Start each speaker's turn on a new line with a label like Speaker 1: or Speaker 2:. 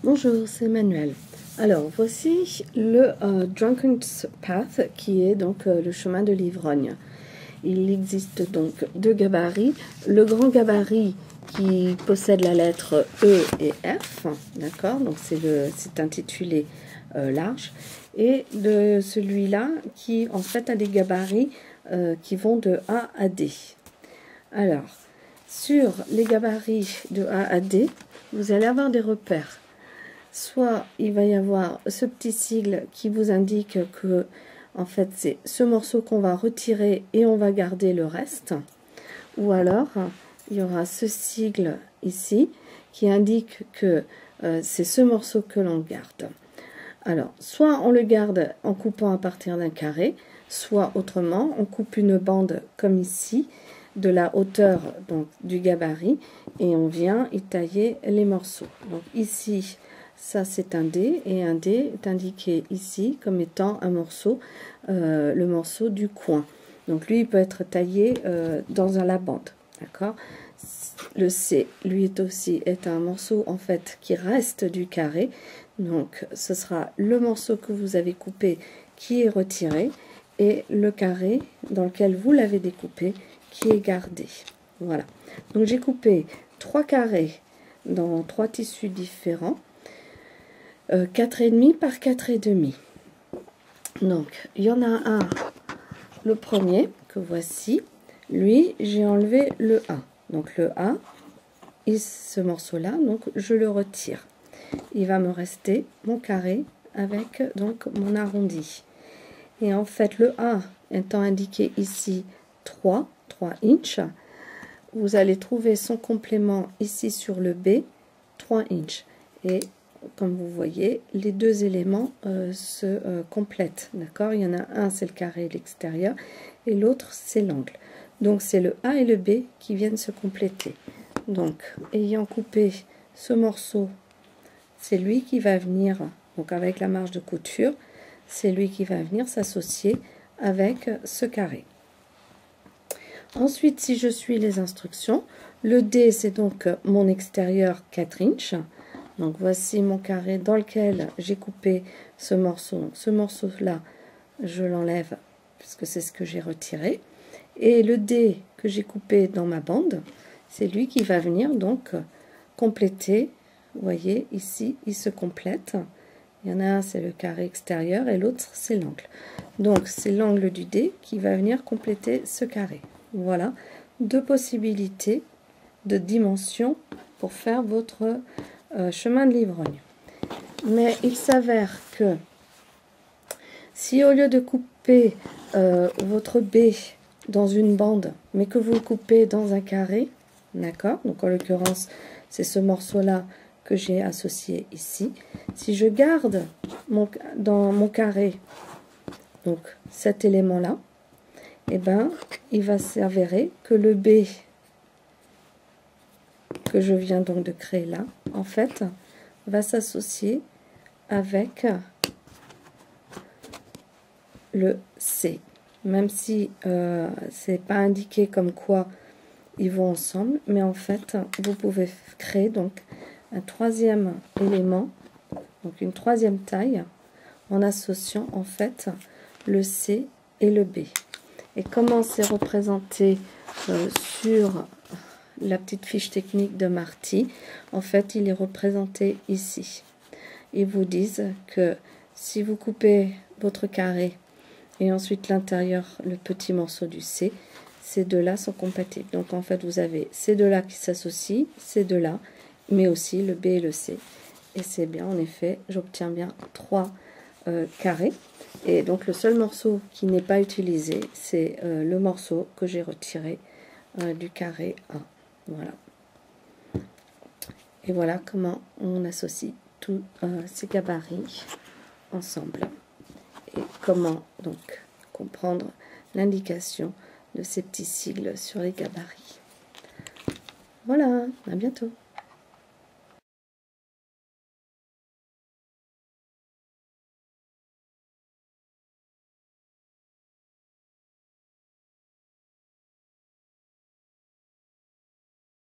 Speaker 1: Bonjour, c'est Emmanuel. Alors, voici le Drunken's Path, qui est donc le chemin de l'ivrogne. Il existe donc deux gabarits. Le grand gabarit qui possède la lettre E et F, d'accord, donc c'est intitulé large, et de celui-là qui en fait a des gabarits qui vont de A à D. Alors, sur les gabarits de A à D, vous allez avoir des repères. Soit il va y avoir ce petit sigle qui vous indique que en fait c'est ce morceau qu'on va retirer et on va garder le reste, ou alors il y aura ce sigle ici qui indique que c'est ce morceau que l'on garde. Alors soit on le garde en coupant à partir d'un carré, soit autrement on coupe une bande comme ici de la hauteur donc du gabarit et on vient y tailler les morceaux. Donc ici ça c'est un D, et un D est indiqué ici comme étant un morceau, le morceau du coin. Donc lui il peut être taillé dans la bande, d'accord. Le C, lui est un morceau en fait qui reste du carré, donc ce sera le morceau que vous avez coupé qui est retiré, et le carré dans lequel vous l'avez découpé qui est gardé. Voilà, donc j'ai coupé 3 carrés dans 3 tissus différents. 4,5 par 4,5. Donc, il y en a un, le premier, que voici. Lui, j'ai enlevé le A. Donc, le A, et ce morceau-là, donc je le retire. Il va me rester mon carré avec donc mon arrondi. Et en fait, le A étant indiqué ici 3 inches, vous allez trouver son complément ici sur le B, 3 inches. Et comme vous voyez, les deux éléments se complètent, d'accord. Il y en a un, c'est le carré de l'extérieur, et l'autre, c'est l'angle. Donc, c'est le A et le B qui viennent se compléter. Donc, ayant coupé ce morceau, c'est lui qui va venir, donc avec la marge de couture, c'est lui qui va venir s'associer avec ce carré. Ensuite, si je suis les instructions, le D, c'est donc mon extérieur 4 inches. Donc voici mon carré dans lequel j'ai coupé ce morceau. Donc ce morceau-là, je l'enlève puisque c'est ce que j'ai retiré. Et le D que j'ai coupé dans ma bande, c'est lui qui va venir donc compléter. Vous voyez, ici, il se complète. Il y en a un, c'est le carré extérieur, et l'autre, c'est l'angle. Donc c'est l'angle du D qui va venir compléter ce carré. Voilà, deux possibilités de dimension pour faire votre chemin de l'ivrogne. Mais il s'avère que si au lieu de couper votre B dans une bande, mais que vous le coupez dans un carré, d'accord, donc en l'occurrence c'est ce morceau là que j'ai associé ici, si je garde dans mon carré donc cet élément là, et ben il va s'avérer que le B que je viens donc de créer là, en fait, va s'associer avec le C. Même si c'est pas indiqué comme quoi ils vont ensemble, mais en fait, vous pouvez créer donc un troisième élément, donc une troisième taille, en associant en fait le C et le B. Et comment c'est représenté sur la petite fiche technique de Marty, en fait il est représenté ici. Ils vous disent que si vous coupez votre carré et ensuite l'intérieur, le petit morceau du C, ces deux-là sont compatibles. Donc en fait vous avez ces deux-là qui s'associent, ces deux-là, mais aussi le B et le C. Et c'est bien, en effet, j'obtiens bien 3 carrés. Et donc le seul morceau qui n'est pas utilisé, c'est le morceau que j'ai retiré du carré A. Voilà. Et voilà comment on associe tous ces gabarits ensemble. Et comment donc comprendre l'indication de ces petits sigles sur les gabarits. Voilà, à bientôt.